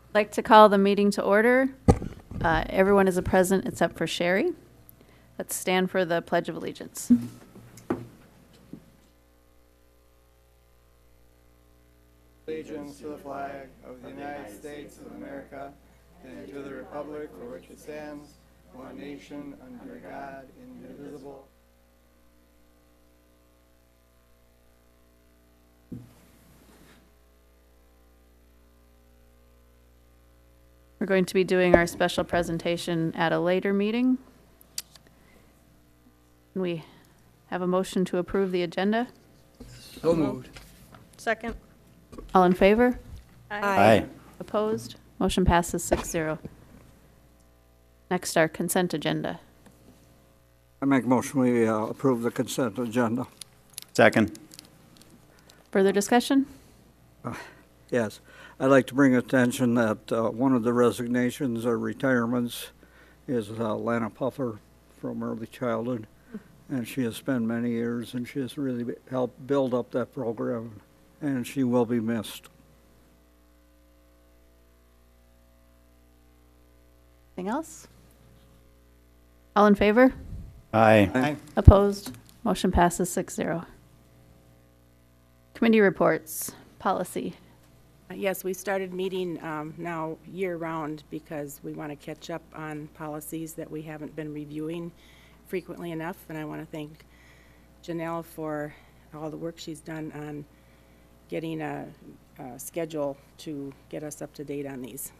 I'd like to call the meeting to order. Everyone is present except for Sherry. Let's stand for the Pledge of Allegiance. Allegiance to the flag of the United States of America and to the republic for which it stands, one nation under God, indivisible. We're going to be doing our special presentation at a later meeting. We have a motion to approve the agenda. So moved. Second. All in favor? Aye. Opposed? Motion passes 6-0. Next, our consent agenda. I make a motion we approve the consent agenda. Second. Further discussion? Yes. I'd like to bring attention that one of the resignations or retirements is Lana Puffer from early childhood. And she has spent many years and she has really helped build up that program, and she will be missed. Anything else? All in favor? Aye. Opposed? Motion passes 6-0. Committee reports. Policy. Yes, we started meeting now year-round because we want to catch up on policies that we haven't been reviewing frequently enough. And I want to thank Janelle for all the work she's done on getting a schedule to get us up to date on these.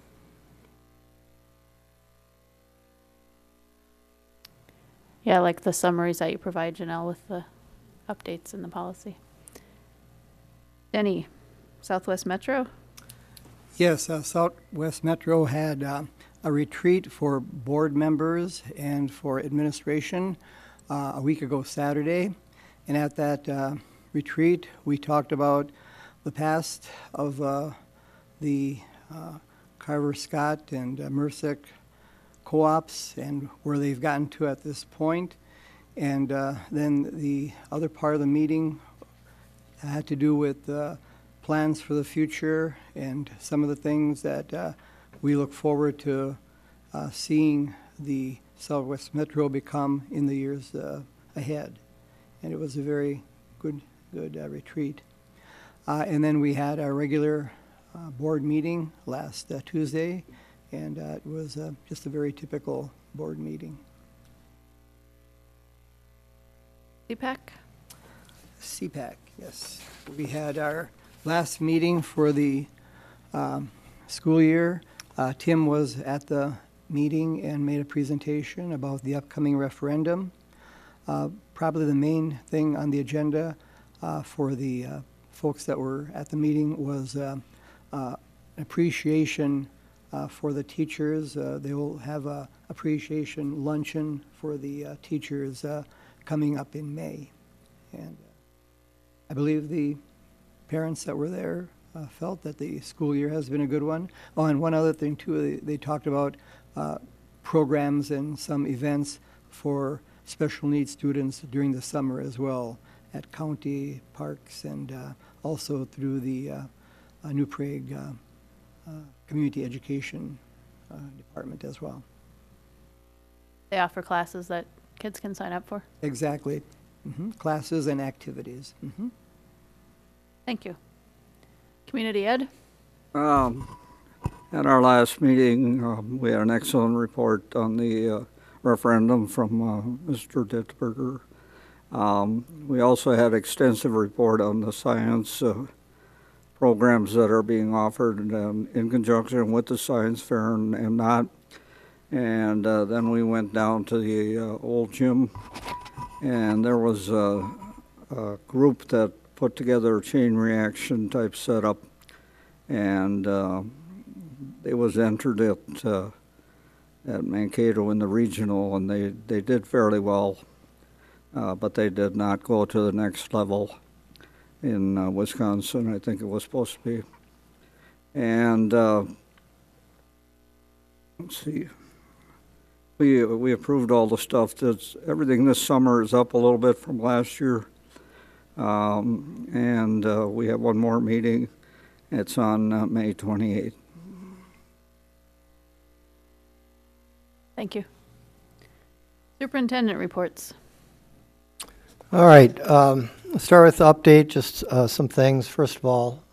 Yeah, I like the summaries that you provide, Janelle, with the updates in the policy. Denny, Southwest Metro? Yes, Southwest Metro had a retreat for board members and for administration a week ago Saturday. And at that retreat, we talked about the past of the Carver Scott and Mercick co-ops and where they've gotten to at this point. And then the other part of the meeting had to do with plans for the future and some of the things that we look forward to seeing the Southwest Metro become in the years ahead. And it was a very good retreat. And then we had our regular board meeting last Tuesday, and it was just a very typical board meeting. CPAC? CPAC, yes. We had our last meeting for the school year. Tim was at the meeting and made a presentation about the upcoming referendum. Probably the main thing on the agenda for the folks that were at the meeting was appreciation for the teachers. They will have a appreciation luncheon for the teachers coming up in May. And I believe the parents that were there felt that the school year has been a good one. Oh, and one other thing too, they talked about programs and some events for special needs students during the summer as well at county parks and also through the New Prague Community Education Department as well. They offer classes that kids can sign up for. Exactly. Classes and activities. Thank you. Community Ed? At our last meeting, we had an excellent report on the referendum from Mr. Dittberger. We also had extensive report on the science programs that are being offered in conjunction with the science fair and not. And then we went down to the old gym, and there was a group that put together a chain reaction type setup, and it was entered at Mankato in the regional, and they did fairly well, but they did not go to the next level in Wisconsin. I think it was supposed to be. And let's see. We approved all the stuff. Everything this summer is up a little bit from last year. And we have one more meeting. It's on May 28th. Thank you. Superintendent reports. All right, let's start with the update, just some things. First of all,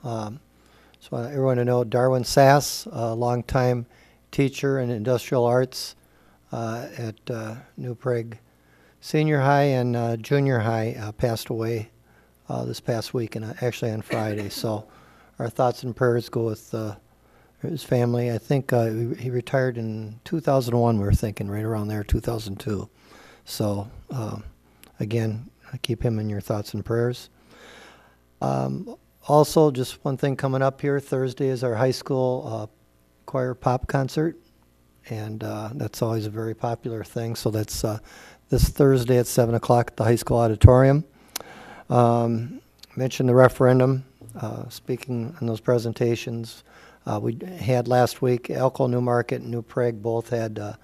just want everyone to know Darwin Sass, a longtime teacher in industrial arts at New Prague Senior High and Junior High, passed away this past week, and actually on Friday. So our thoughts and prayers go with his family. I think he retired in 2001, we were thinking, right around there, 2002. So again, keep him in your thoughts and prayers. Also, just one thing coming up here, Thursday is our high school choir pop concert, and that's always a very popular thing. So that's this Thursday at 7 o'clock at the high school auditorium. Mentioned the referendum, speaking in those presentations. We had last week, Elko, Newmarket, and New Prague both had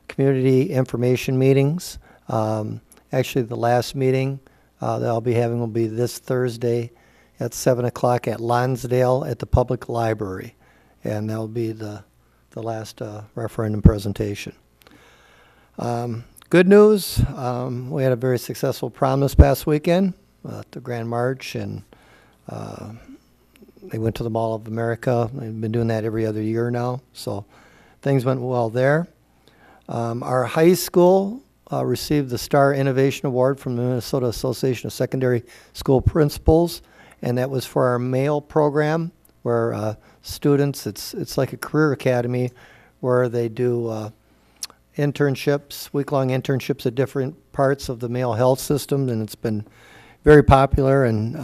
community information meetings. Actually, the last meeting that I'll be having will be this Thursday at 7 o'clock at Lonsdale at the Public Library. And that'll be the last referendum presentation. Good news, we had a very successful prom this past weekend at the Grand March, and they went to the Mall of America. They've been doing that every other year now, so things went well there. Our high school received the Star Innovation Award from the Minnesota Association of Secondary School Principals, and that was for our male program, where students, it's like a career academy where they do internships, week-long internships at different parts of the male health system, and it's been very popular, and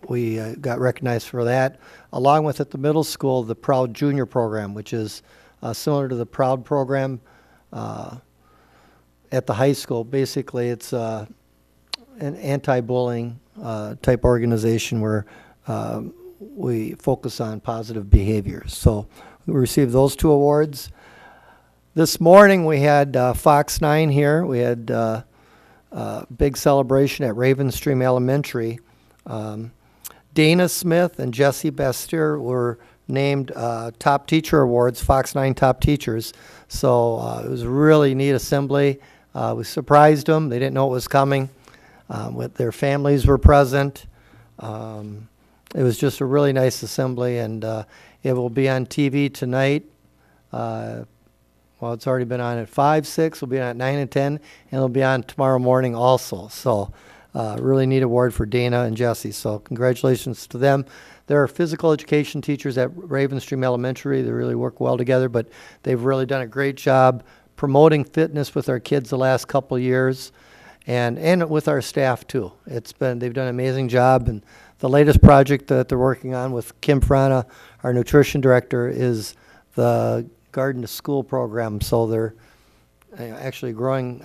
we got recognized for that. Along with at the middle school, the Proud Junior program, which is similar to the Proud program at the high school. Basically, it's an anti-bullying type organization where we focus on positive behaviors. So we received those 2 awards. This morning we had Fox 9 here. We had a big celebration at Ravenstream Elementary. Dana Smith and Jesse Bestier were named top teacher awards, Fox 9 top teachers. So it was a really neat assembly. We surprised them. They didn't know it was coming. With their families were present. It was just a really nice assembly, and it will be on TV tonight. Well, it's already been on at 5, 6, will be on at 9 and 10, and it'll be on tomorrow morning also. So really neat award for Dana and Jesse. So congratulations to them. There are physical education teachers at Ravenstream Elementary. They really work well together, but they've really done a great job promoting fitness with our kids the last couple of years, and with our staff too. They've done an amazing job, and the latest project that they're working on with Kim Frana, our nutrition director, is the Garden to School program. So they're actually growing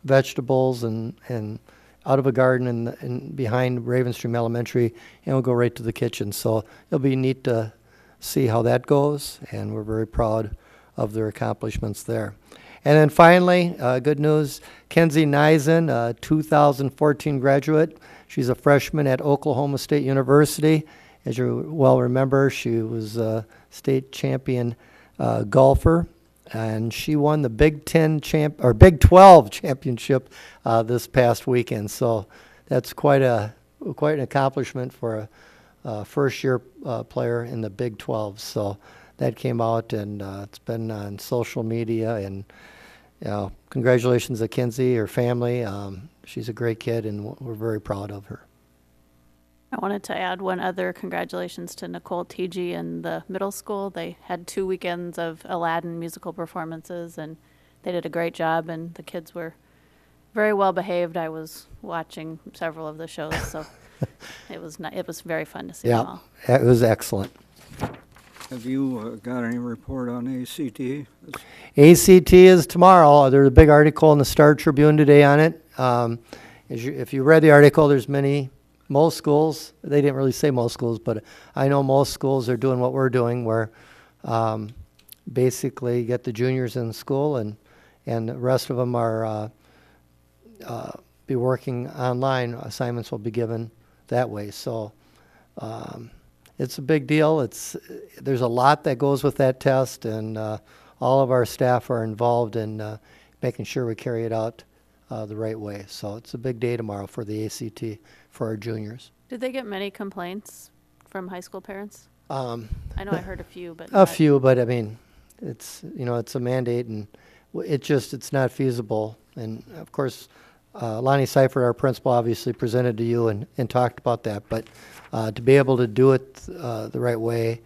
vegetables and out of a garden and behind Ravenstream Elementary, and we'll go right to the kitchen. So it'll be neat to see how that goes, and we're very proud of their accomplishments there. And then finally, good news, Kenzie Neisen, a 2014 graduate. She's a freshman at Oklahoma State University. As you well remember, she was a state champion golfer, and she won the Big 12 championship this past weekend. So that's quite an accomplishment for a first-year player in the Big 12. So that came out, and it's been on social media, and congratulations to Kinsey, her family. She's a great kid, and we're very proud of her. I wanted to add one other congratulations to Nicole T.G. in the middle school. They had 2 weekends of Aladdin musical performances, and they did a great job, and the kids were very well behaved. I was watching several of the shows, so it was very fun to see them all. Yeah, it was excellent. Have you got any report on ACT? ACT is tomorrow. There's a big article in the Star Tribune today on it. If you read the article, most schools, they didn't really say most schools, but I know most schools are doing what we're doing, where basically get the juniors in school, and the rest of them are be working online. Assignments will be given that way. So it's a big deal. There's a lot that goes with that test, and all of our staff are involved in making sure we carry it out the right way. So it's a big day tomorrow for the ACT for our juniors. Did they get many complaints from high school parents? I know I heard a few, but A few, but I mean, it's, it's a mandate, and it's not feasible. And of course, Lonnie Seifert, our principal, obviously presented to you and talked about that. But to be able to do it the right way,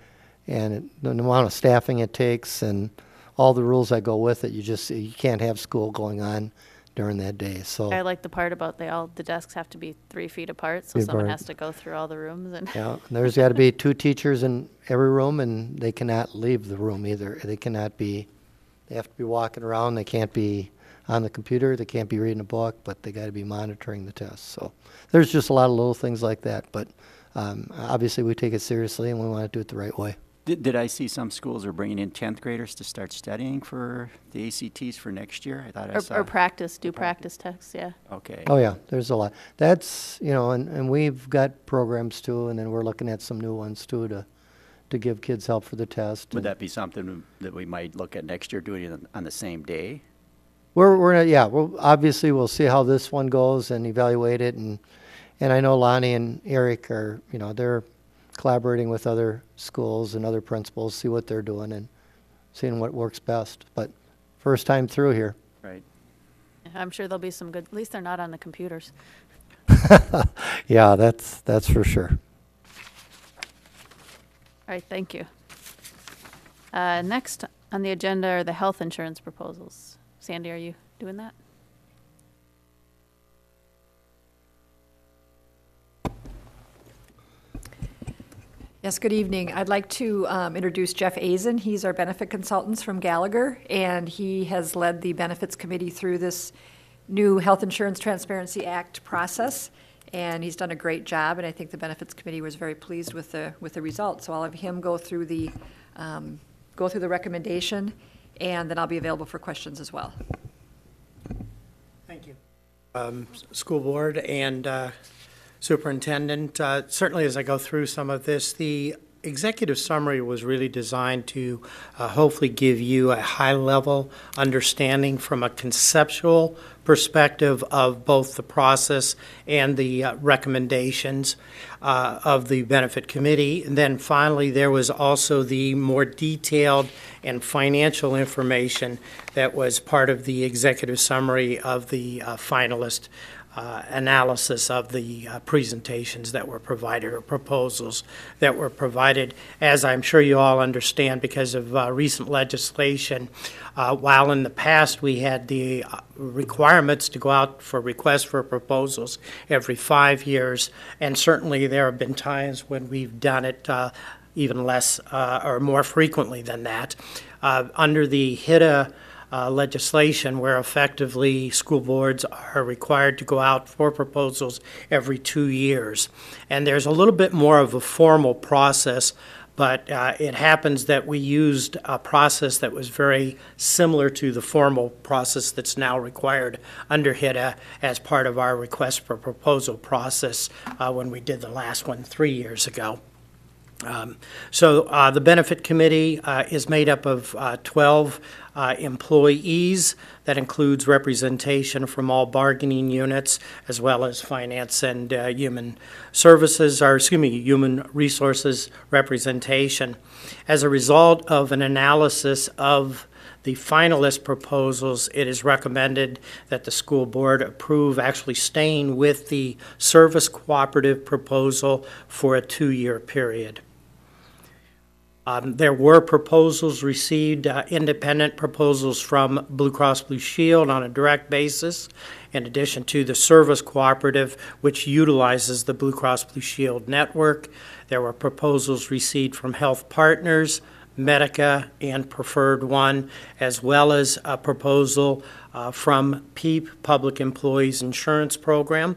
and the amount of staffing it takes, and all the rules that go with it, you can't have school going on during that day. So I like the part about the desks have to be 3 feet apart, so someone has to go through all the rooms. And yeah, and there's got to be 2 teachers in every room, and they cannot leave the room either. They have to be walking around. They can't be on the computer. They can't be reading a book, but they got to be monitoring the tests. So there's just a lot of little things like that. But obviously we take it seriously, and we want to do it the right way. Did I see some schools are bringing in 10th graders to start studying for the ACTs for next year? I thought I saw. or practice tests, yeah. Okay. Oh yeah, there's a lot. That's, and we've got programs too, and then we're looking at some new ones too to give kids help for the test. Would that be something that we might look at next year, doing it on the same day? Obviously we'll see how this one goes and evaluate it, and I know Lonnie and Eric are, they're collaborating with other schools and other principals, see what they're doing and seeing what works best. But first time through here. Right. I'm sure there'll be some good, at least they're not on the computers. Yeah, that's for sure. All right, thank you. Next on the agenda are the health insurance proposals. Sandy, are you doing that? Yes, good evening. I'd like to introduce Jeff Azen. He's our benefit consultant from Gallagher, and he has led the benefits committee through this new Health Insurance Transparency Act process, and he's done a great job, and I think the benefits committee was very pleased with the results. So I'll have him go through the recommendation, and then I'll be available for questions as well. Thank you. School board and superintendent, certainly as I go through some of this, the executive summary was really designed to hopefully give you a high-level understanding from a conceptual perspective of both the process and the recommendations of the benefit committee. And then finally, there was also the more detailed and financial information that was part of the executive summary of the finalist analysis of the presentations that were provided, or proposals that were provided. As I'm sure you all understand, because of recent legislation, while in the past we had the requirements to go out for requests for proposals every 5 years, and certainly there have been times when we've done it even less or more frequently than that. Under the HITA legislation, where effectively school boards are required to go out for proposals every 2 years. And there's a little bit more of a formal process, but it happens that we used a process that was very similar to the formal process that's now required under HITA as part of our request for proposal process when we did the last one 3 years ago. So the benefit committee is made up of 12 employees. That includes representation from all bargaining units, as well as finance and human resources representation. As a result of an analysis of the finalist proposals, it is recommended that the school board approve actually staying with the service cooperative proposal for a 2-year period. There were proposals received, independent proposals from Blue Cross Blue Shield on a direct basis, in addition to the service cooperative, which utilizes the Blue Cross Blue Shield network. There were proposals received from Health Partners, Medica, and Preferred One, as well as a proposal from PEEP, Public Employees Insurance Program.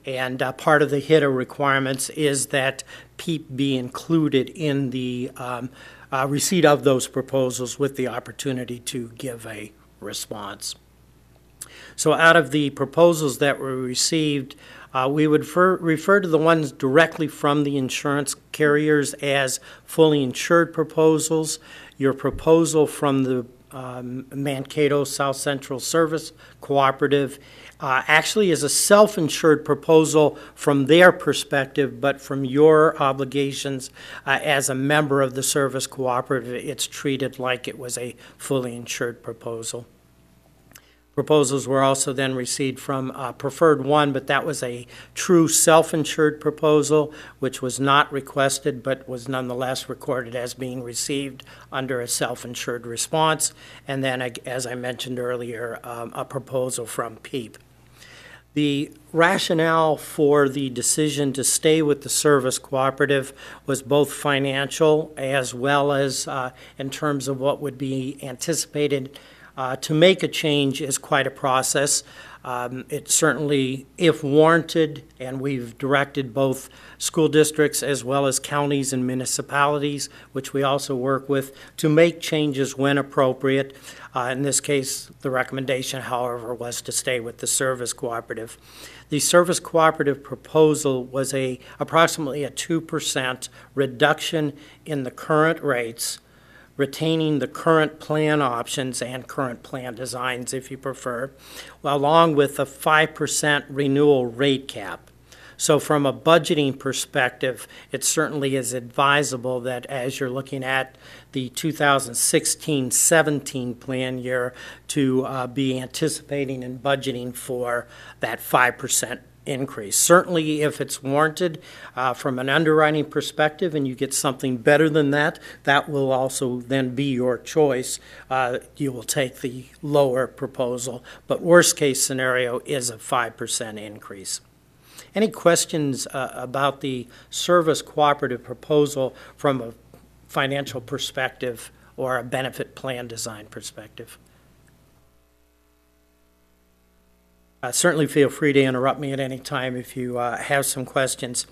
And part of the HITA requirements is that PEEP be included in the receipt of those proposals with the opportunity to give a response. So out of the proposals that were received, we would refer to the ones directly from the insurance carriers as fully insured proposals. Your proposal from the Mankato South Central Service Cooperative actually is a self-insured proposal from their perspective, but from your obligations as a member of the service cooperative, it's treated like it was a fully insured proposal. Proposals were also then received from Preferred One, but that was a true self-insured proposal, which was not requested, but was nonetheless recorded as being received under a self-insured response. And then, as I mentioned earlier, a proposal from PEEP. The rationale for the decision to stay with the service cooperative was both financial as well as in terms of what would be anticipated. To make a change is quite a process. It certainly, if warranted, and we've directed both school districts as well as counties and municipalities, which we also work with, to make changes when appropriate. In this case, the recommendation, however, was to stay with the service cooperative. The service cooperative proposal was approximately a 2% reduction in the current rates, retaining the current plan options and current plan designs, if you prefer, along with a 5% renewal rate cap. So from a budgeting perspective, it certainly is advisable that as you're looking at the 2016-17 plan year to be anticipating and budgeting for that 5% increase. Certainly, if it's warranted from an underwriting perspective and you get something better than that, that will also then be your choice. You will take the lower proposal, but worst case scenario is a 5% increase. Any questions about the service cooperative proposal from a financial perspective or a benefit plan design perspective? Certainly feel free to interrupt me at any time if you have some questions.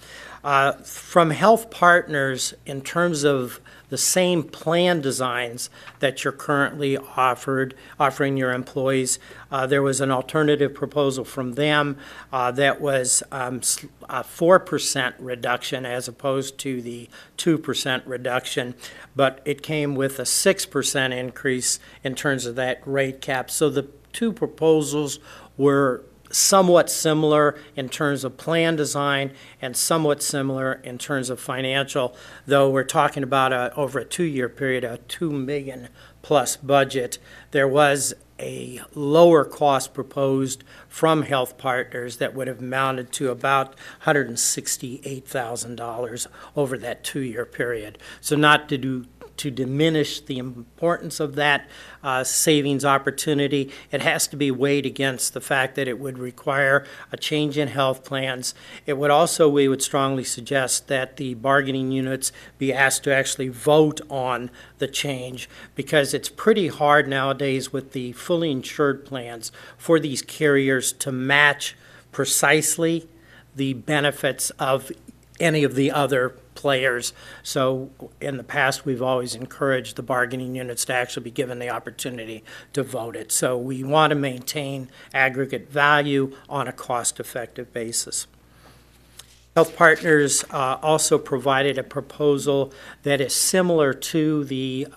From Health Partners, in terms of the same plan designs that you're currently offering your employees, there was an alternative proposal from them that was a 4% reduction as opposed to the 2% reduction, but it came with a 6% increase in terms of that rate cap. So the two proposals were somewhat similar in terms of plan design and somewhat similar in terms of financial, though we're talking about over a 2-year period, a $2 million plus budget. There was a lower cost proposed from Health Partners that would have amounted to about $168,000 over that 2-year period. So not to diminish the importance of that savings opportunity, it has to be weighed against the fact that it would require a change in health plans. It would also, we would strongly suggest that the bargaining units be asked to actually vote on the change, because it's pretty hard nowadays with the fully insured plans for these carriers to match precisely the benefits of any of the other players. So in the past, we've always encouraged the bargaining units to actually be given the opportunity to vote it. So we want to maintain aggregate value on a cost-effective basis. Health Partners also provided a proposal that is similar to the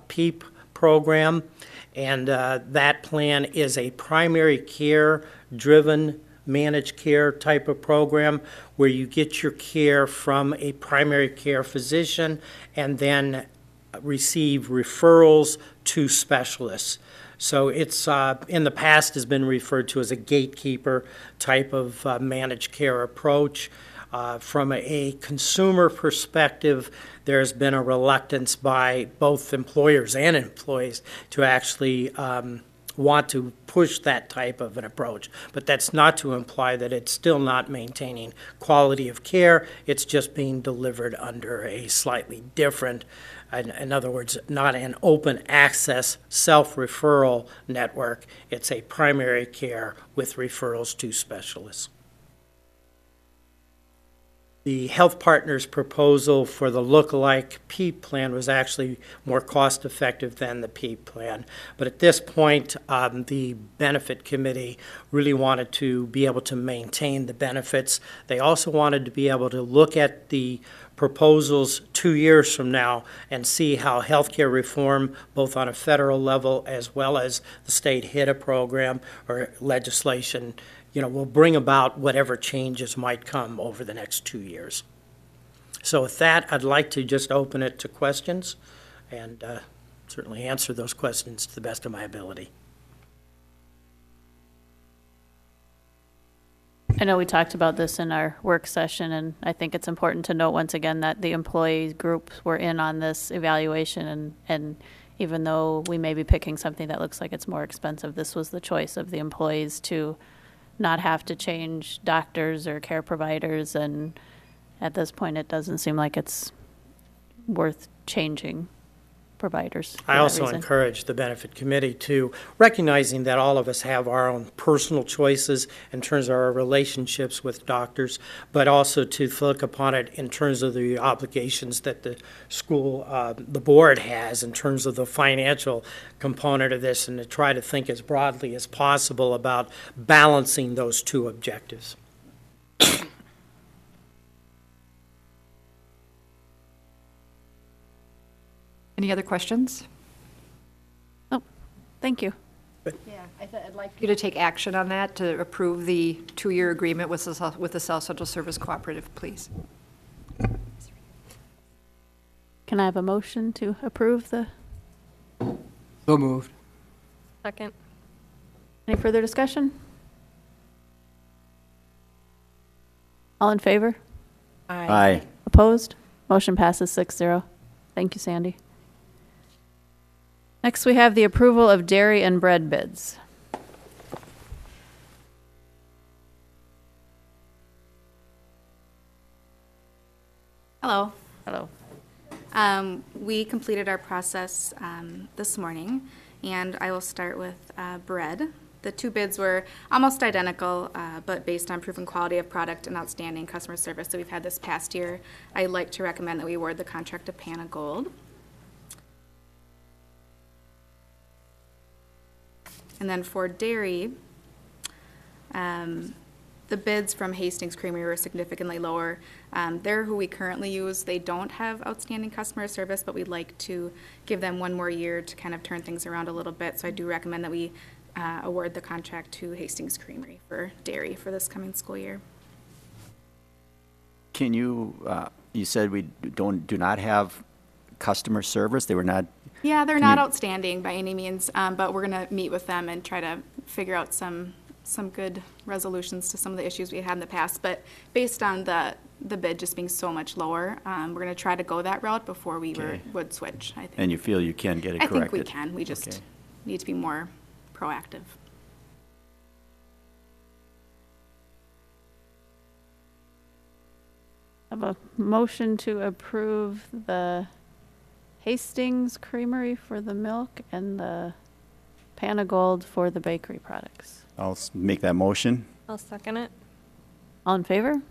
PEEP program, and that plan is a primary care-driven managed care type of program where you get your care from a primary care physician and then receive referrals to specialists. So it's in the past has been referred to as a gatekeeper type of managed care approach. From a consumer perspective, there's been a reluctance by both employers and employees to actually want to push that type of an approach. But that's not to imply that it's still not maintaining quality of care. It's just being delivered under a slightly different, in other words, not an open access self-referral network. It's a primary care with referrals to specialists. The Health Partners proposal for the lookalike PEEP plan was actually more cost-effective than the PEEP plan. But at this point, the benefit committee really wanted to be able to maintain the benefits. They also wanted to be able to look at the proposals 2 years from now and see how healthcare reform, both on a federal level as well as the state HITA program or legislation, will bring about whatever changes might come over the next 2 years. So with that, I'd like to just open it to questions and certainly answer those questions to the best of my ability. I know we talked about this in our work session, and I think it's important to note once again that the employee groups were in on this evaluation, and even though we may be picking something that looks like it's more expensive, this was the choice of the employees to not have to change doctors or care providers, and at this point, it doesn't seem like it's worth changing providers. I also encourage the benefit committee to, recognizing that all of us have our own personal choices in terms of our relationships with doctors, but also to look upon it in terms of the obligations that the school, the board has in terms of the financial component of this, and to try to think as broadly as possible about balancing those two objectives. Any other questions? Oh, thank you. Yeah, I'd like you to take action on that to approve the 2-year agreement with the South Central Service Cooperative, please. Can I have a motion to approve the? So moved. Second. Any further discussion? All in favor? Aye. Opposed? Motion passes 6-0. Thank you, Sandy. Next, we have the approval of dairy and bread bids. Hello. Hello. We completed our process this morning, and I will start with bread. The 2 bids were almost identical, but based on proven quality of product and outstanding customer service that we've had this past year, I'd like to recommend that we award the contract to Pana Gold. And then for dairy, the bids from Hastings Creamery were significantly lower. They're who we currently use. They don't have outstanding customer service, but we'd like to give them 1 more year to kind of turn things around a little bit. So I do recommend that we award the contract to Hastings Creamery for dairy for this coming school year. Can you, you said we do not have customer service? They were not. Yeah, they're not outstanding by any means, but we're going to meet with them and try to figure out some good resolutions to some of the issues we had in the past. But based on the bid just being so much lower, we're going to try to go that route before we would switch, I think. And you feel you can get it corrected? I think we can. We just need to be more proactive. I have a motion to approve the Hastings Creamery for the milk and the Pana Gold for the bakery products. I'll make that motion. I'll second it. All in favor?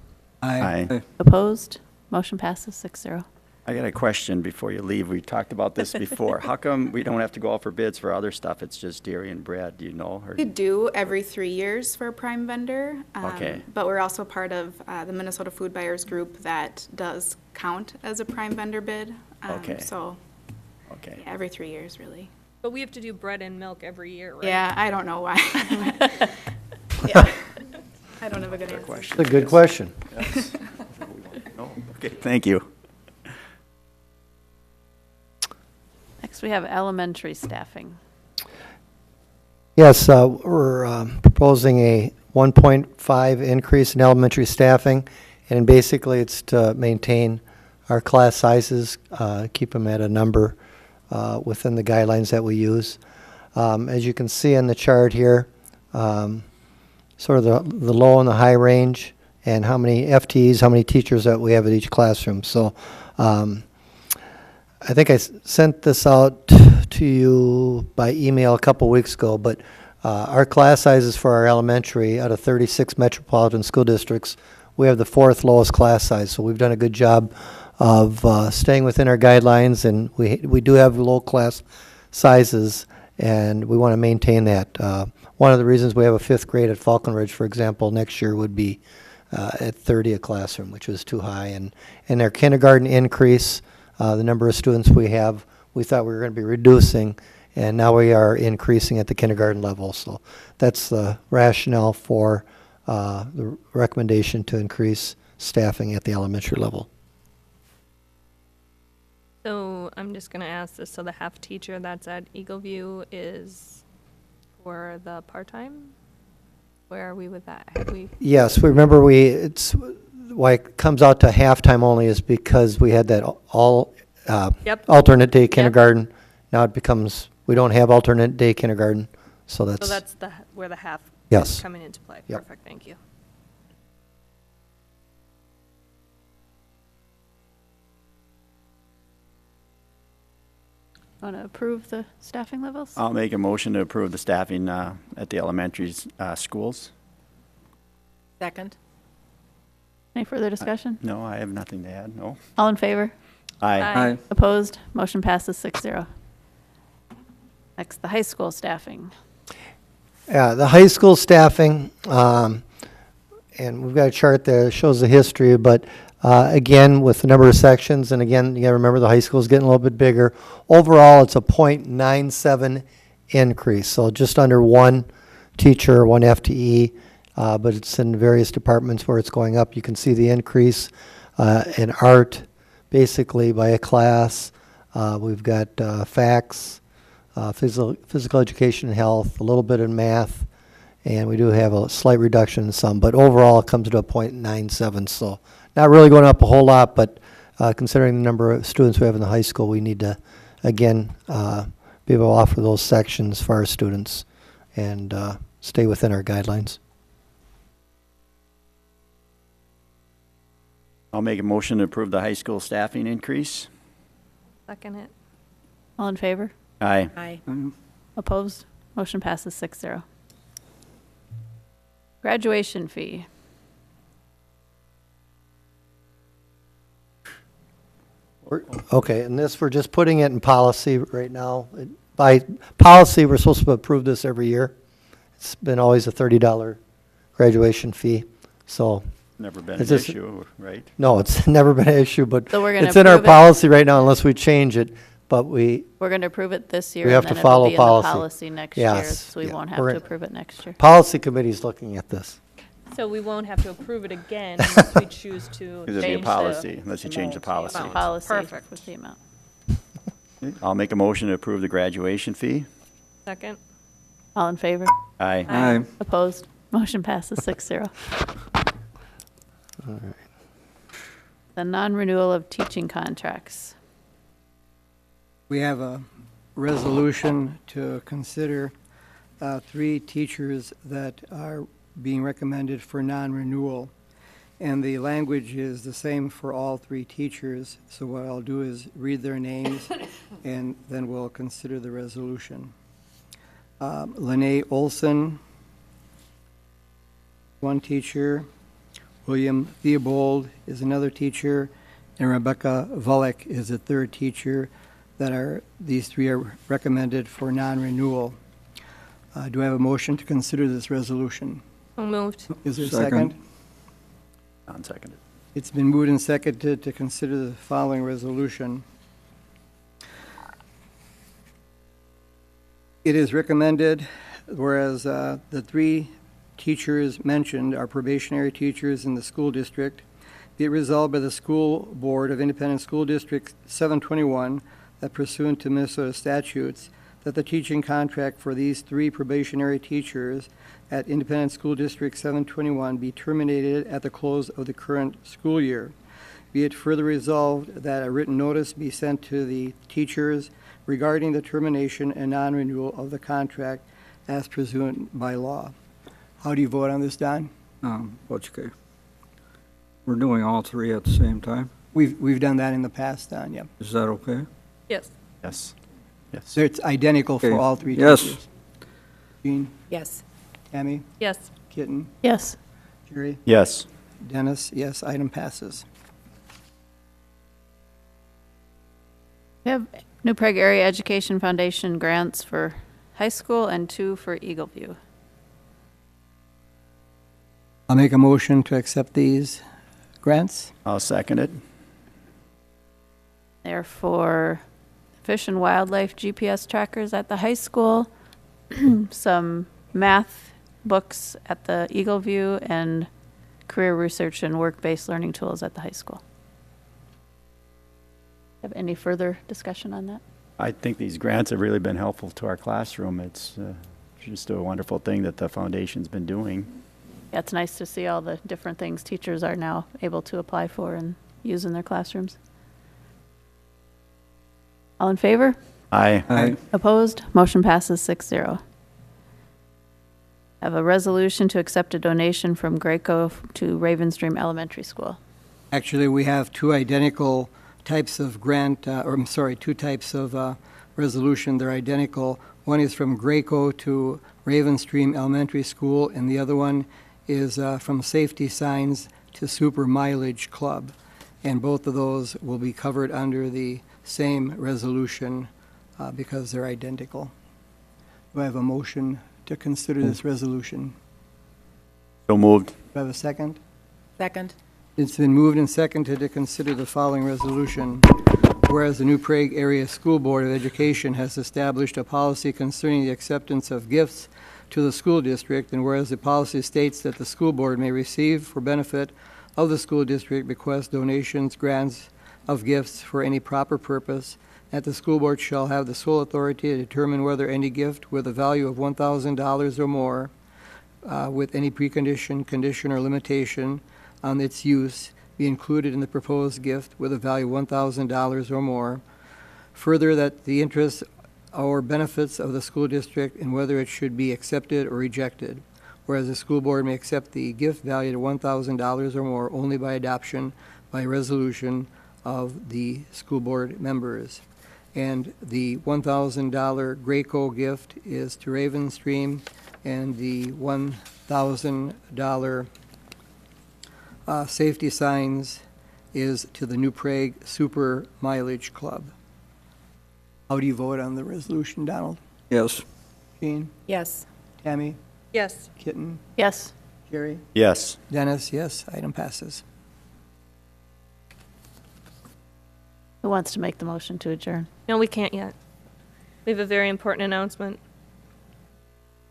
Aye. Opposed? Motion passes 6-0. I got a question before you leave. We talked about this before. How come we don't have to go out for bids for other stuff? It's just dairy and bread, do you know? Or We do every 3 years for a prime vendor. Okay. But we're also part of the Minnesota Food Buyers Group that does count as a prime vendor bid. Okay. So Okay. yeah, every 3 years, really. But we have to do bread and milk every year, right? Yeah, I don't know why. Yeah, I don't have a good answer. Question. It's a good question. Yes. No. Okay, thank you. Next, we have elementary staffing. Yes, we're proposing a 1.5 increase in elementary staffing, and basically it's to maintain our class sizes, keep them at a number within the guidelines that we use. As you can see in the chart here, sort of the low and the high range, and how many FTEs, how many teachers that we have at each classroom. So I think I sent this out to you by email a couple weeks ago, but our class sizes for our elementary, out of 36 metropolitan school districts, we have the 4th lowest class size. So we've done a good job of staying within our guidelines, and we do have low class sizes, and we want to maintain that. One of the reasons we have a 5th grade at Falcon Ridge, for example, next year would be at 30 a classroom, which was too high. And our kindergarten increase, the number of students we have, we thought we were going to be reducing, and now we are increasing at the kindergarten level. So that's the rationale for the recommendation to increase staffing at the elementary level. So I'm just gonna ask this, so the half teacher that's at Eagle View is for the part-time? Where are we with that? Have we, Yes, remember it's why it comes out to halftime only is because we had that Yep. alternate day kindergarten. Now it becomes, we don't have alternate day kindergarten, so so that's, that's where the half Yes. is coming into play. Yep. Perfect, thank you. Want to approve the staffing levels? I'll make a motion to approve the staffing at the elementary schools. Second? Any further discussion? No, I have nothing to add, no. All in favor? Aye. Aye. Opposed? Motion passes 6-0. Next, the high school staffing. yeah, the high school staffing, and we've got a chart there that shows the history, but again, with the number of sections, and again, you gotta remember the high school is getting a little bit bigger. Overall, it's a 0.97 increase, so just under one teacher, one FTE, but it's in various departments where it's going up. You can see the increase in art, basically by a class. We've got FACS, physical education and health, a little bit in math, and we do have a slight reduction in some, but overall it comes to a 0.97, so not really going up a whole lot, but considering the number of students we have in the high school, we need to, again, be able to offer those sections for our students and stay within our guidelines. I'll make a motion to approve the high school staffing increase. Second it. All in favor? Aye. Aye. Opposed? Motion passes 6-0. Graduation fee. Okay, and this, we're just putting it in policy right now. By policy, we're supposed to approve this every year. It's been always a $30 graduation fee, so, Never been an Is this- issue, right? no, it's never been an issue, but So we're gonna it's in our approve it? policy right now unless we change it, but We're going to approve it this year. We have and to then it'll follow be in the policy. policy next year, Yes, so we yeah, won't have we're to in- approve it next year. policy committee's looking at this. So we won't have to approve it again unless we choose to Because it'd be a change policy, the unless you change the policy. amount. Policy Perfect. with the amount. I'll make a motion to approve the graduation fee. Second. All in favor? Aye. Aye. Opposed? Motion passes 6-0. The non-renewal of teaching contracts. We have a resolution to consider 3 teachers that are being recommended for non-renewal. And the language is the same for all 3 teachers. So what I'll do is read their names and then we'll consider the resolution. Lene Olson, 1 teacher. William Theobald is another teacher. And Rebecca Volek is a 3rd teacher. These 3 are recommended for non-renewal. Do I have a motion to consider this resolution? So moved. Is there a Second. second? Non-seconded. It's been moved and seconded to consider the following resolution. It is recommended, whereas the 3 teachers mentioned are probationary teachers in the school district, be it resolved by the School Board of Independent School District 721 that pursuant to Minnesota statutes, that the teaching contract for these 3 probationary teachers at Independent School District 721 be terminated at the close of the current school year. Be it further resolved that a written notice be sent to the teachers regarding the termination and non-renewal of the contract as pursuant by law. How do you vote on this, Don? What's okay? We're doing all 3 at the same time? We've done that in the past, Don, yeah. Is that okay? Yes. Yes. Yes. So it's identical for Okay. all 3 Yes. teachers? Jean, Yes. Tammy, Yes. Kitten, Yes. Jerry, Yes. Dennis, yes, item passes. We have New Prague Area Education Foundation grants for high school and 2 for Eagle View. I'll make a motion to accept these grants. I'll second it. They're for fish and wildlife GPS trackers at the high school, some math books at the Eagle View, and career research and work-based learning tools at the high school. Have any further discussion on that? I think these grants have really been helpful to our classroom. It's just a wonderful thing that the foundation's been doing. Yeah, it's nice to see all the different things teachers are now able to apply for and use in their classrooms. All in favor? Aye. Aye. Opposed? Motion passes 6-0. Have a resolution to accept a donation from Graco to Ravenstream Elementary School. Actually, we have two identical types of grant, two types of resolution. They're identical. One is from Graco to Ravenstream Elementary School, and the other one is from Safety Signs to Super Mileage Club. And both of those will be covered under the same resolution because they're identical. Do I have a motion to consider this resolution? So moved. Do I have a second? Second. It's been moved and seconded to consider the following resolution. Whereas the New Prague Area School Board of Education has established a policy concerning the acceptance of gifts to the school district, and whereas the policy states that the school board may receive for benefit of the school district request donations, grants of gifts for any proper purpose, that the school board shall have the sole authority to determine whether any gift with a value of $1,000 or more, with any precondition, condition, or limitation on its use be included in the proposed gift with a value of $1,000 or more. Further, that the interests or benefits of the school district and whether it should be accepted or rejected. Whereas the school board may accept the gift valued at $1,000 or more only by adoption by resolution of the school board members. And the $1,000 Graco gift is to Ravenstream, and the $1,000 Safety Signs is to the New Prague Super Mileage Club. How do you vote on the resolution, Donald? Yes. Jean? Yes. Tammy? Yes. Kitten? Yes. Jerry? Yes. Dennis, yes. Item passes. Who wants to make the motion to adjourn? No, we can't yet. We have a very important announcement.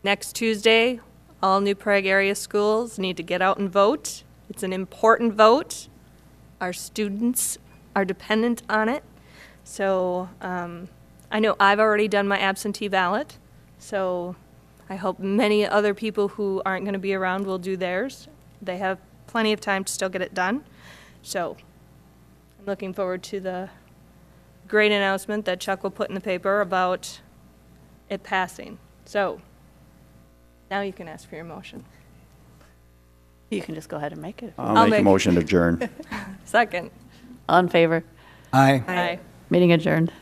Next Tuesday, all New Prague area schools need to get out and vote. It's an important vote. Our students are dependent on it. So I know I've already done my absentee ballot. So I hope many other people who aren't going to be around will do theirs. They have plenty of time to still get it done. So I'm looking forward to the great announcement that Chuck will put in the paper about it passing. So now you can ask for your motion. You can just go ahead and make it. I'll make a motion to adjourn. Second. All in favor? Aye. Aye. Meeting adjourned.